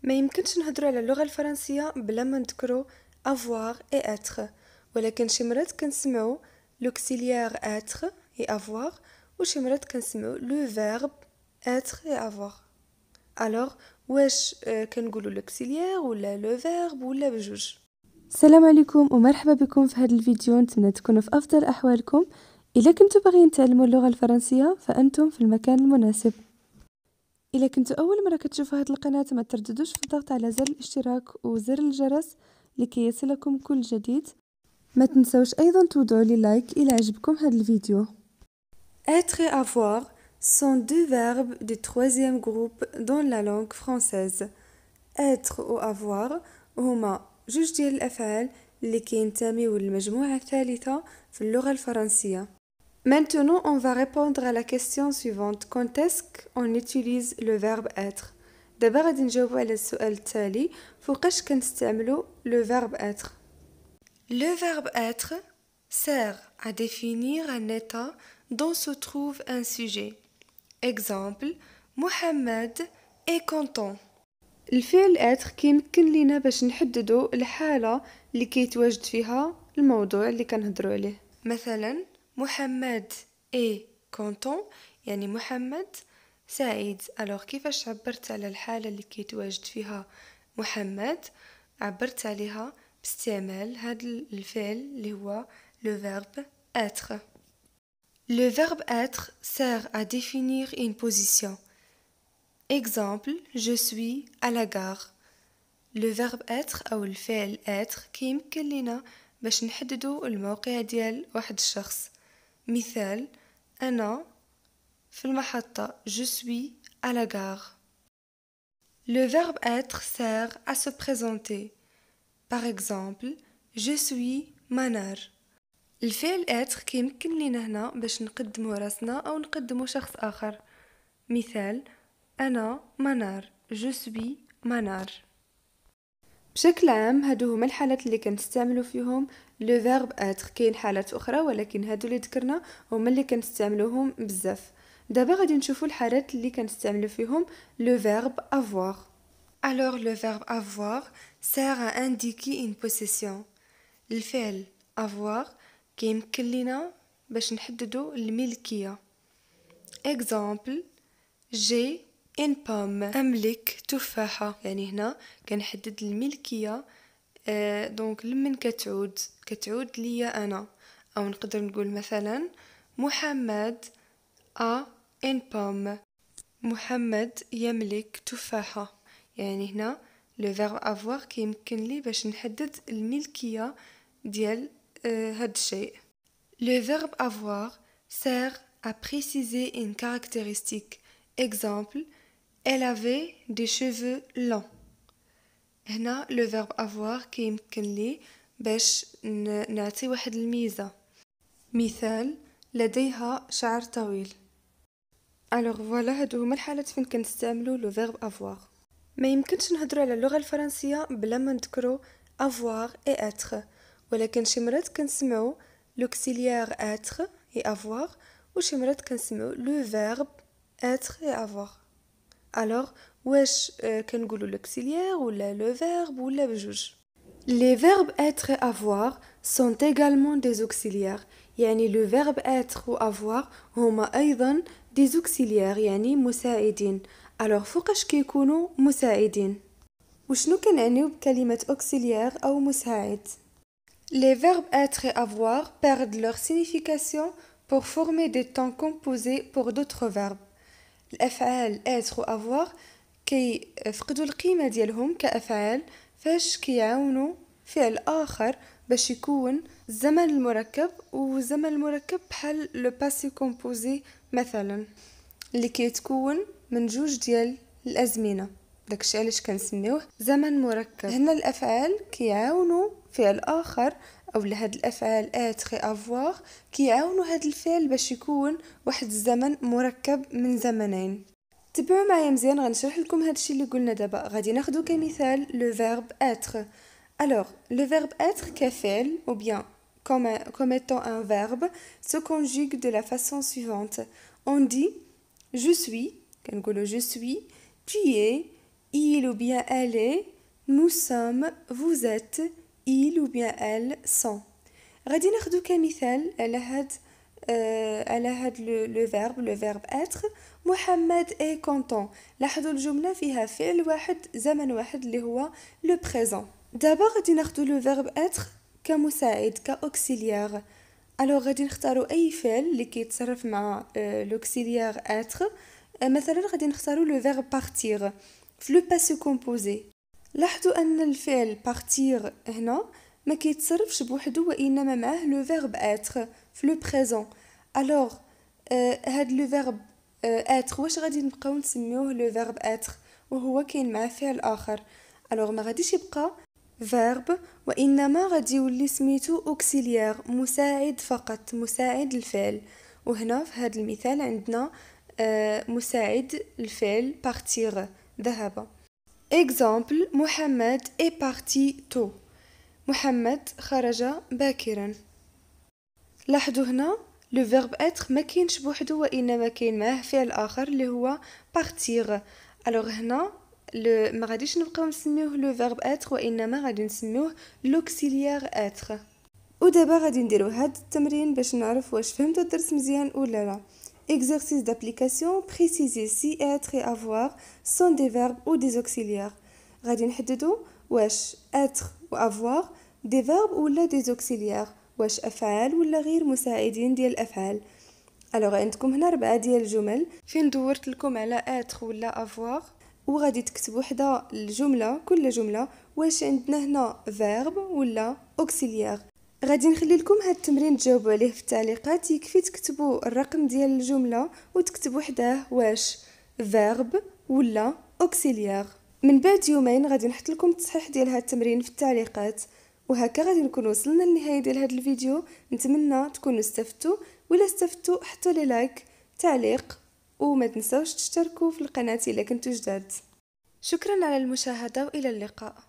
ما يمكنش نهضروا على اللغة الفرنسية بلا ما نذكروا avoir et être، ولكن شي مرات كنسمعوا l'auxiliaire être et avoir، وشي مرات كنسمعوا le verbe être et avoir. alors واش كنقولوا l'auxiliaire ولا le verbe ولا بجوج؟ السلام عليكم ومرحبا بكم في هذا الفيديو. نتمنى تكونوا في افضل احوالكم. اذا كنتوا باغيين تعلموا اللغة الفرنسية فانتم في المكان المناسب. إلا كنتوا أول مرة كتشوفوا هذه القناة ما ترددوش في الضغط على زر الاشتراك وزر الجرس لكي يصلكم كل جديد. ما تنسوش أيضا توضعوا لي لايك إلى عجبكم هذا الفيديو. Être et avoir sont deux verbes du troisième groupe dans la langue française. Être ou avoir هما جوج ديال الأفعال اللي كينتميو للمجموعة الثالثة في اللغة الفرنسية. Maintenant, on va répondre à la question suivante. Quand est-ce qu'on utilise le verbe être? دابا غادي نجاوبوا على السؤال التالي. فوقاش كنستعملوا le verbe être? Le verbe être sert à définir un état dont se trouve un sujet. Exemple, Mohamed est content. الفعل être كيمكن لينا باش نحددوا الحالة اللي كيتواجد فيها الموضوع اللي كنهضروا عليه. مثلا محمد est content يعني محمد سعيد. alors كيفاش عبرت على الحالة اللي كيتواجد فيها محمد؟ عبرت عليها باستعمال هذا الفعل اللي هو le verbe être. Le verbe être sert à définir une position. Exemple, je suis à la gare. Le verbe être أو الفعل être كيمكن لنا باش نحددوا الموقع ديال واحد الشخص. مثال أنا في المحطة je suis à la gare. Le verbe être sert à se présenter. Par exemple, je suis Manar. الفعل être كيمكن لنا هنا باش نقدموا راسنا أو نقدموا شخص آخر. مثال أنا منار je suis منار. بشكل عام هادو هما الحالات اللي كنستعملوا فيهم لو فيرب être. كاين حالات اخرى ولكن هادو اللي ذكرنا هما اللي كنستعملوهم بزاف. دابا غادي نشوفوا الحالات اللي كنستعملوا فيهم لو فيرب avoir. alors le verbe avoir sert à indiquer une possession. الفعل avoir كيمكن لنا باش نحددوا الملكيه. exemple j'ai une pomme أملك تفاحة. يعني هنا كنحدد الملكية. دونك لمن كتعود ليا أنا. أو نقدر نقول مثلا محمد a une pomme. محمد يملك تفاحة. يعني هنا le verbe avoir كيمكن لي باش نحدد الملكية ديال هاد الشيء. le verbe avoir sert à préciser une caractéristique. exemple elle avait des cheveux longs. هنا le verbe avoir كيمكن لي باش نعطي واحد الميزة. مثال لديها شعر طويل. alors voilà هادو هما الحالات فين كنستعملوا le verbe avoir. ما يمكنش نهضروا على اللغة الفرنسية بلا ما نذكروا avoir et être، ولكن شي مرات كنسمعوا l'auxiliaire être et avoir، وشي مرات كنسمعوا le verbe être et avoir. alors واش كنقولوا l'auxiliaire ولا le verbe ولا بجوج؟ les verbes être et avoir sont également des auxiliaires. يعني le verbe être و avoir هما أيضا des auxiliaires يعني مساعدين. alors فوقاش كيكونوا مساعدين؟ وشنو كنعنيو بكلمة auxiliaire أو مساعد؟ les verbes être et avoir perdent leur signification pour former des temps composés pour d'autres verbes. الأفعال être و avoir كيفقدوا القيمة ديالهم كأفعال فاش كيعاونوا فعل آخر باش يكون الزمن المركب. والزمن المركب بحال لو باسي كومبوزي مثلا اللي كيتكون من جوج ديال الأزمنة. داكشي علاش كنسميوه زمن مركب. هنا الأفعال كيعاونوا فعل آخر أو لهاد الأفعال être et avoir كيعاونوا هاد الفعل باش يكون واحد الزمن مركب من زمنين. تبعوا معايا مزيان غنشرح لكم هادشي اللي قلنا دابا. غادي ناخدو كمثال le verbe être. alors le verbe être كفعل ou bien comme étant un verbe se conjugue de la façon suivante. on dit je suis كنقولوا je suis, tu es, il ou bien elle est, nous sommes, vous êtes, il ou bien elles sont. غادي ناخدو كمثال على هاد لو فيرب être. محمد est content. لاحظوا الجملة فيها فعل واحد زمن واحد اللي هو لو présent. دابا غادي ناخدو لو فيرب être كمساعد كأوكسيليير. الوغ غادي نختارو اي فعل اللي كيتصرف مع لوكسيليير être. مثلا غادي نختارو لو فيرب partir في لو باسو كومبوزي. لاحظوا ان الفعل partir هنا ما كيتصرفش بوحدو وانما معاه لو فيرب être في لو بريزون. الوغ هاد لو فيرب être واش غادي نبقاو نسميوه لو فيرب être وهو كاين معاه فعل اخر. الوغ ما غاديش يبقى فيرب وانما غادي يولي سميتو اوكسيليير مساعد فقط مساعد الفعل. وهنا في هذا المثال عندنا مساعد الفعل partir ذهب. exemple محمد est parti tôt. محمد خرج باكرا. لاحظوا هنا لو فيرب être ما كاينش بوحدو وانما كاين معاه فعل اخر اللي هو partir. الوغ هنا ما غاديش نبقاو نسميوه لو فيرب être وانما غادي نسميوه لوكسيليير être. ودابا غادي نديرو هاد التمرين باش نعرف واش فهمتوا الدرس مزيان ولا لا. exercice d'application préciser si être et avoir sont des verbes ou des auxiliaires. غادي نحددو واش être و avoir des verbes ولا des auxiliaires واش افعال ولا غير مساعدين ديال الافعال. الوغ عندكم هنا 4 ديال الجمل فين دورت لكم على être ولا avoir وغادي تكتبوا حدا الجمله كل جمله واش عندنا هنا verb ولا auxiliaire. غادي نخلي لكم هاد التمرين تجاوبوا عليه في التعليقات. يكفي تكتبوا الرقم ديال الجمله وتكتبوا حداه واش verb ولا auxiliaire. من بعد يومين غادي نحط لكم التصحيح ديال هاد التمرين في التعليقات. وهكا غادي نكون وصلنا للنهايه ديال هاد الفيديو. نتمنى تكونوا استفدتوا ولا استفدتوا حطوا لي لايك تعليق وما تنسوش تشتركوا في القناه الا كنتوا جداد. شكرا على المشاهده والى اللقاء.